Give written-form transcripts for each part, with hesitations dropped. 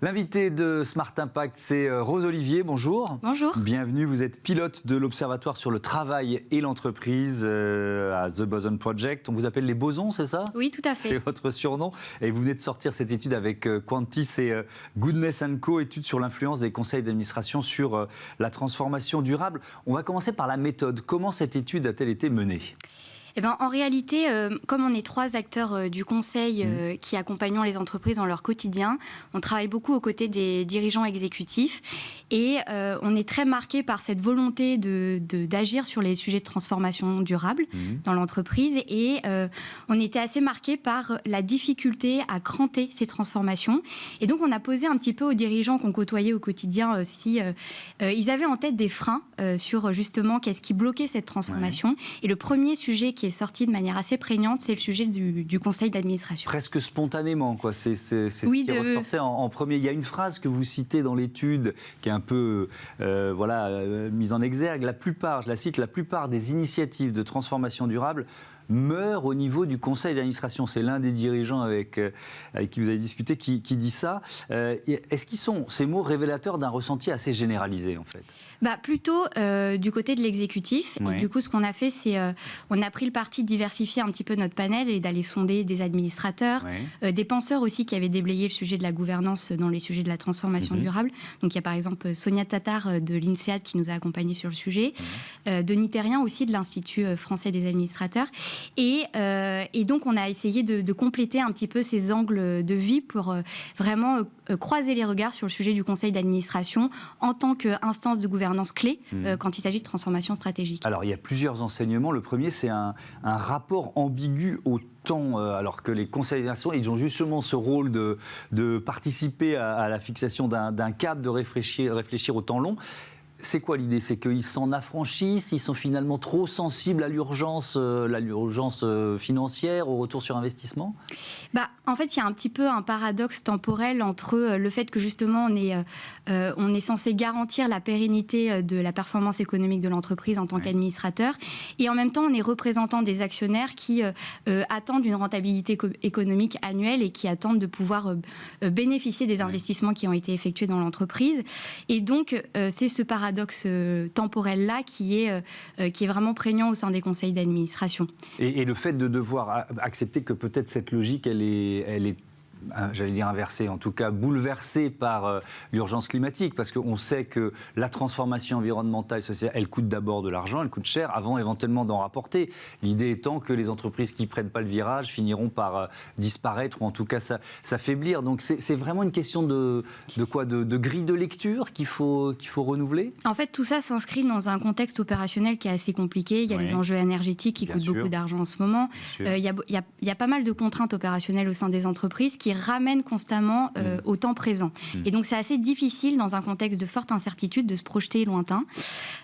L'invité de Smart Impact, c'est Rose Olivier. Bonjour. Bonjour. Bienvenue. Vous êtes pilote de l'Observatoire sur le travail et l'entreprise à The Boson Project. On vous appelle les bosons, c'est ça? Oui, tout à fait. C'est votre surnom. Et vous venez de sortir cette étude avec Quantis et Goodness & Co, étude sur l'influence des conseils d'administration sur la transformation durable. On va commencer par la méthode. Comment cette étude a-t-elle été menée? Eh ben, en réalité, comme on est 3 acteurs du conseil qui accompagnons les entreprises dans leur quotidien, on travaille beaucoup aux côtés des dirigeants exécutifs et on est très marqué par cette volonté d'agir sur les sujets de transformation durable dans l'entreprise et on était assez marqué par la difficulté à cranter ces transformations. Et donc, on a posé un petit peu aux dirigeants qu'on côtoyait au quotidien si ils avaient en tête des freins sur justement qu'est-ce qui bloquait cette transformation. Et le premier sujet qui est sorti de manière assez prégnante, c'est le sujet du conseil d'administration. Presque spontanément, quoi. C'est ce qui ressortait en premier. Il y a une phrase que vous citez dans l'étude qui est un peu mise en exergue. La plupart, je la cite, la plupart des initiatives de transformation durable meurent au niveau du conseil d'administration. C'est l'un des dirigeants avec qui vous avez discuté qui dit ça. Est-ce qu'ils sont ces mots révélateurs d'un ressenti assez généralisé, en fait? Plutôt du côté de l'exécutif. Oui. Et du coup, ce qu'on a fait, c'est on a pris le parti de diversifier un petit peu notre panel et d'aller sonder des administrateurs, des penseurs aussi qui avaient déblayé le sujet de la gouvernance dans les sujets de la transformation durable. Donc, il y a par exemple Sonia Tatar de l'INSEAD qui nous a accompagnés sur le sujet, Denis Terrien aussi de l'Institut français des administrateurs. Et donc, on a essayé de compléter un petit peu ces angles de vie pour vraiment croiser les regards sur le sujet du conseil d'administration en tant qu'instance de gouvernance clé quand il s'agit de transformation stratégique. Alors, il y a plusieurs enseignements. Le premier, c'est un rapport ambigu au temps, alors que les conseils d'administration, ils ont justement ce rôle de participer à la fixation d'un cap, de réfléchir au temps long. C'est quoi l'idée? C'est qu'ils s'en affranchissent, ils sont finalement trop sensibles à l'urgence financière, au retour sur investissement? En fait, il y a un petit peu un paradoxe temporel entre le fait que justement on est censé garantir la pérennité de la performance économique de l'entreprise en tant qu'administrateur et en même temps on est représentant des actionnaires qui attendent une rentabilité économique annuelle et qui attendent de pouvoir bénéficier des investissements qui ont été effectués dans l'entreprise. Et donc c'est ce paradoxe temporel-là qui est vraiment prégnant au sein des conseils d'administration. Et le fait de devoir accepter que peut-être cette logique, elle est j'allais dire inversée, en tout cas bouleversée par l'urgence climatique, parce qu'on sait que la transformation environnementale, sociale, elle coûte d'abord de l'argent, elle coûte cher, avant éventuellement d'en rapporter. L'idée étant que les entreprises qui ne prennent pas le virage finiront par disparaître, ou en tout cas s'affaiblir. Donc c'est vraiment une question de grille de lecture qu'il faut renouveler? En fait, tout ça s'inscrit dans un contexte opérationnel qui est assez compliqué. Il y a les enjeux énergétiques qui coûtent beaucoup d'argent en ce moment. Il y a pas mal de contraintes opérationnelles au sein des entreprises qui ramène constamment au temps présent. Et donc, c'est assez difficile, dans un contexte de forte incertitude, de se projeter lointain.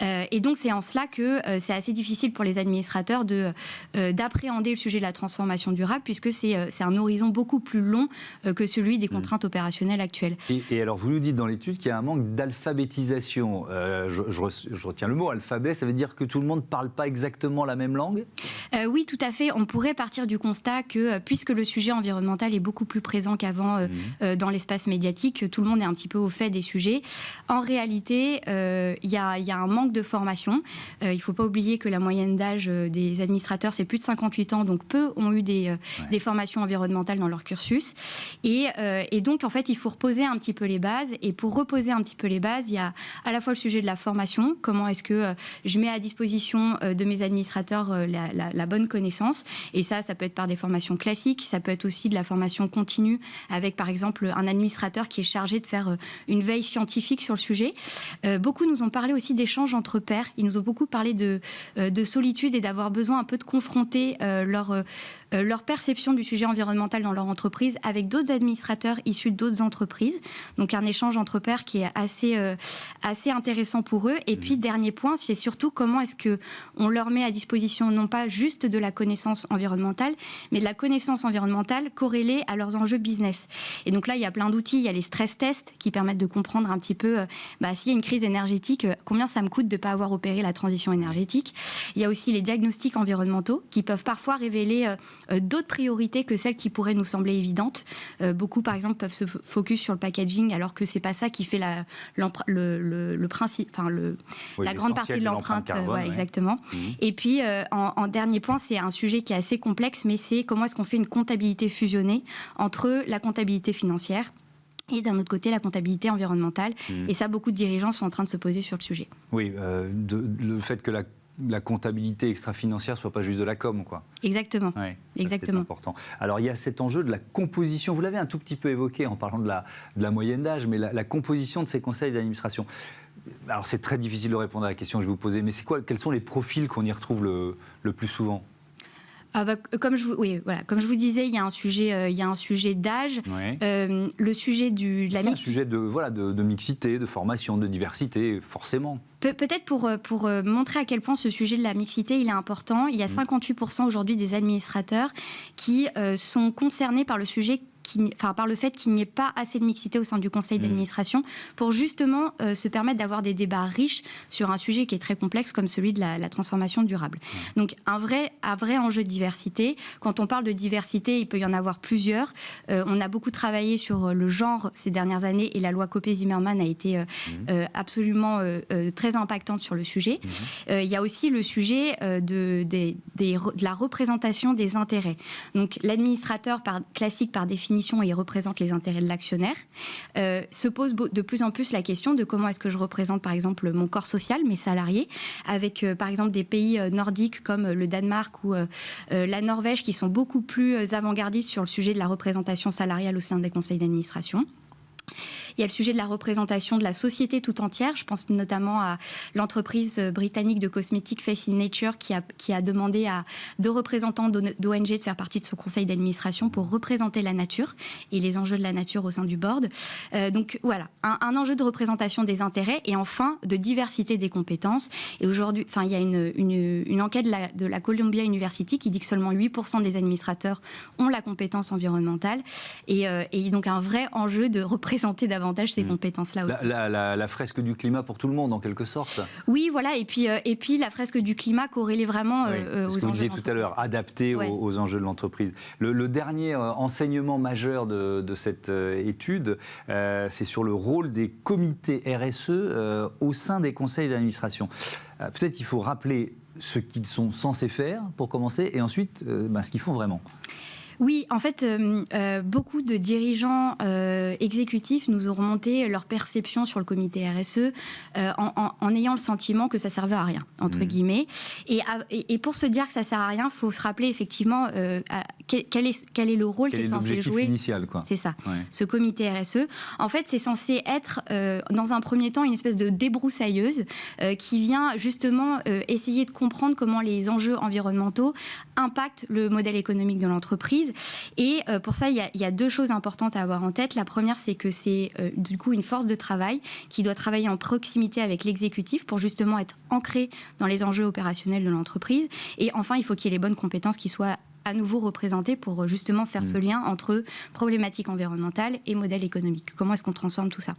Et donc, c'est en cela que c'est assez difficile pour les administrateurs d'appréhender le sujet de la transformation durable, puisque c'est un horizon beaucoup plus long que celui des contraintes opérationnelles actuelles. Et alors, vous nous dites dans l'étude qu'il y a un manque d'alphabétisation. Je retiens le mot alphabet, ça veut dire que tout le monde ne parle pas exactement la même langue? Oui, tout à fait. On pourrait partir du constat que, puisque le sujet environnemental est beaucoup plus présent qu'avant dans l'espace médiatique, tout le monde est un petit peu au fait des sujets. En réalité, il y a un manque de formation. Il ne faut pas oublier que la moyenne d'âge des administrateurs, c'est plus de 58 ans, donc peu ont eu des formations environnementales dans leur cursus. Et donc, en fait, il faut reposer un petit peu les bases. Et pour reposer un petit peu les bases, il y a à la fois le sujet de la formation. Comment est-ce que je mets à disposition de mes administrateurs la bonne connaissance? Et ça peut être par des formations classiques, ça peut être aussi de la formation continue avec, par exemple, un administrateur qui est chargé de faire une veille scientifique sur le sujet. Beaucoup nous ont parlé aussi d'échanges entre pairs. Ils nous ont beaucoup parlé de solitude et d'avoir besoin un peu de confronter leur perception du sujet environnemental dans leur entreprise avec d'autres administrateurs issus d'autres entreprises. Donc, un échange entre pairs qui est assez intéressant pour eux. Et puis, dernier point, c'est surtout comment est-ce qu'on leur met à disposition non pas juste de la connaissance environnementale, mais de la connaissance environnementale corrélée à leurs enjeux enjeux business. Et donc là, il y a plein d'outils. Il y a les stress tests qui permettent de comprendre un petit peu s'il y a une crise énergétique, combien ça me coûte de ne pas avoir opéré la transition énergétique. Il y a aussi les diagnostics environnementaux qui peuvent parfois révéler d'autres priorités que celles qui pourraient nous sembler évidentes. Beaucoup, par exemple, peuvent se focus sur le packaging alors que c'est pas ça qui fait le principe, la grande partie de l'empreinte carbone. Voilà, exactement. Et puis, en dernier point, c'est un sujet qui est assez complexe, mais c'est comment est-ce qu'on fait une comptabilité fusionnée entre la comptabilité financière et d'un autre côté, la comptabilité environnementale. Et ça, beaucoup de dirigeants sont en train de se poser sur le sujet. Oui, le fait que la comptabilité extra-financière ne soit pas juste de la com, quoi. Exactement. Ouais, exactement. C'est important. Alors, il y a cet enjeu de la composition. Vous l'avez un tout petit peu évoqué en parlant de la moyenne d'âge, mais la composition de ces conseils d'administration. Alors, c'est très difficile de répondre à la question que je vais vous poser, mais quels sont les profils qu'on y retrouve le plus souvent ? Comme je vous disais, il y a un sujet d'âge. Ouais. Le sujet un sujet de mixité, de formation, de diversité, forcément. Peut-être pour montrer à quel point ce sujet de la mixité il est important, il y a 58% aujourd'hui des administrateurs qui sont concernés par le sujet par le fait qu'il n'y ait pas assez de mixité au sein du conseil d'administration pour justement se permettre d'avoir des débats riches sur un sujet qui est très complexe comme celui de la transformation durable. Donc un vrai enjeu de diversité. Quand on parle de diversité, il peut y en avoir plusieurs. On a beaucoup travaillé sur le genre ces dernières années et la loi Copé-Zimmermann a été absolument très impactante sur le sujet. Il y a aussi le sujet de la représentation des intérêts. Donc l'administrateur classique par définition, il représente les intérêts de l'actionnaire, se pose de plus en plus la question de comment est-ce que je représente par exemple mon corps social, mes salariés, avec par exemple des pays nordiques comme le Danemark ou la Norvège qui sont beaucoup plus avant-gardistes sur le sujet de la représentation salariale au sein des conseils d'administration. Il y a le sujet de la représentation de la société tout entière. Je pense notamment à l'entreprise britannique de cosmétiques Face in Nature qui a demandé à 2 représentants d'ONG de faire partie de son conseil d'administration pour représenter la nature et les enjeux de la nature au sein du board. Donc voilà, un enjeu de représentation des intérêts et enfin de diversité des compétences. Et aujourd'hui, il y a une enquête de la Columbia University qui dit que seulement 8% des administrateurs ont la compétence environnementale et donc un vrai enjeu de représenter davantage ces compétences-là aussi. La fresque du climat pour tout le monde, en quelque sorte. Oui, voilà. Et puis la fresque du climat corrélée vraiment aux enjeux de l'entreprise. Ce que vous disiez tout à l'heure, adaptée aux enjeux de l'entreprise. Le dernier enseignement majeur de cette étude, c'est sur le rôle des comités RSE au sein des conseils d'administration. Peut-être il faut rappeler ce qu'ils sont censés faire, pour commencer, et ensuite ce qu'ils font vraiment. Oui, en fait, beaucoup de dirigeants exécutifs nous ont remonté leur perception sur le comité RSE en ayant le sentiment que ça servait à rien, entre guillemets. Et pour se dire que ça sert à rien, il faut se rappeler effectivement quel est le rôle qui est censé jouer. Initial, quoi. C'est ça, ce comité RSE. En fait, c'est censé être, dans un premier temps, une espèce de débroussailleuse qui vient justement essayer de comprendre comment les enjeux environnementaux impactent le modèle économique de l'entreprise. Et pour ça, il y a 2 choses importantes à avoir en tête. La première, c'est que c'est du coup une force de travail qui doit travailler en proximité avec l'exécutif pour justement être ancré dans les enjeux opérationnels de l'entreprise. Et enfin, il faut qu'il y ait les bonnes compétences qui soient à nouveau représentées pour justement faire ce lien entre problématiques environnementales et modèle économique. Comment est-ce qu'on transforme tout ça ?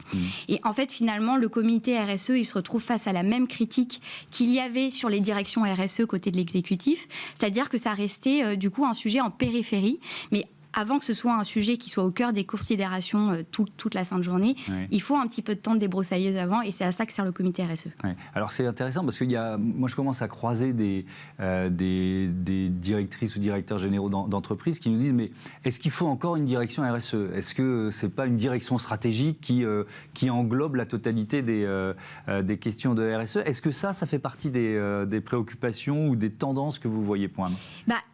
Et en fait, finalement, le comité RSE, il se retrouve face à la même critique qu'il y avait sur les directions RSE côté de l'exécutif, c'est-à-dire que ça restait du coup un sujet en périphérie, mais avant que ce soit un sujet qui soit au cœur des considérations toute la sainte journée, il faut un petit peu de temps de débroussailleuse avant, et c'est à ça que sert le comité RSE. Ouais. Alors c'est intéressant parce que moi je commence à croiser des directrices ou directeurs généraux d'entreprises qui nous disent mais est-ce qu'il faut encore une direction RSE ? Est-ce que c'est pas une direction stratégique qui englobe la totalité des questions de RSE ? Est-ce que ça fait partie des préoccupations ou des tendances que vous voyez poindre ?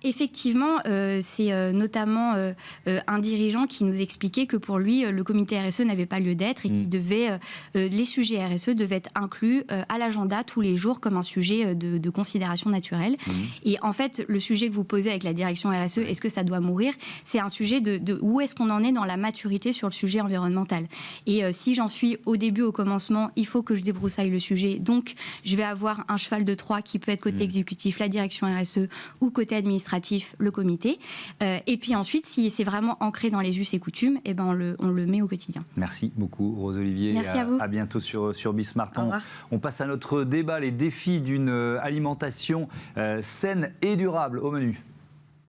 Effectivement, c'est notamment un dirigeant qui nous expliquait que pour lui, le comité RSE n'avait pas lieu d'être et les sujets RSE devaient être inclus à l'agenda tous les jours comme un sujet de considération naturelle. Et en fait, le sujet que vous posez avec la direction RSE, est-ce que ça doit mourir ? C'est un sujet de où est-ce qu'on en est dans la maturité sur le sujet environnemental. Et si j'en suis au début, au commencement, il faut que je débroussaille le sujet. Donc, je vais avoir un cheval de Troie qui peut être côté exécutif, la direction RSE, ou côté administratif, le comité. Et puis ensuite, si c'est vraiment ancré dans les us et coutumes, eh ben on le met au quotidien. Merci beaucoup, Rose Olivier. Merci à vous. À bientôt sur Bismart. Au revoir. On passe à notre débat, les défis d'une alimentation saine et durable au menu.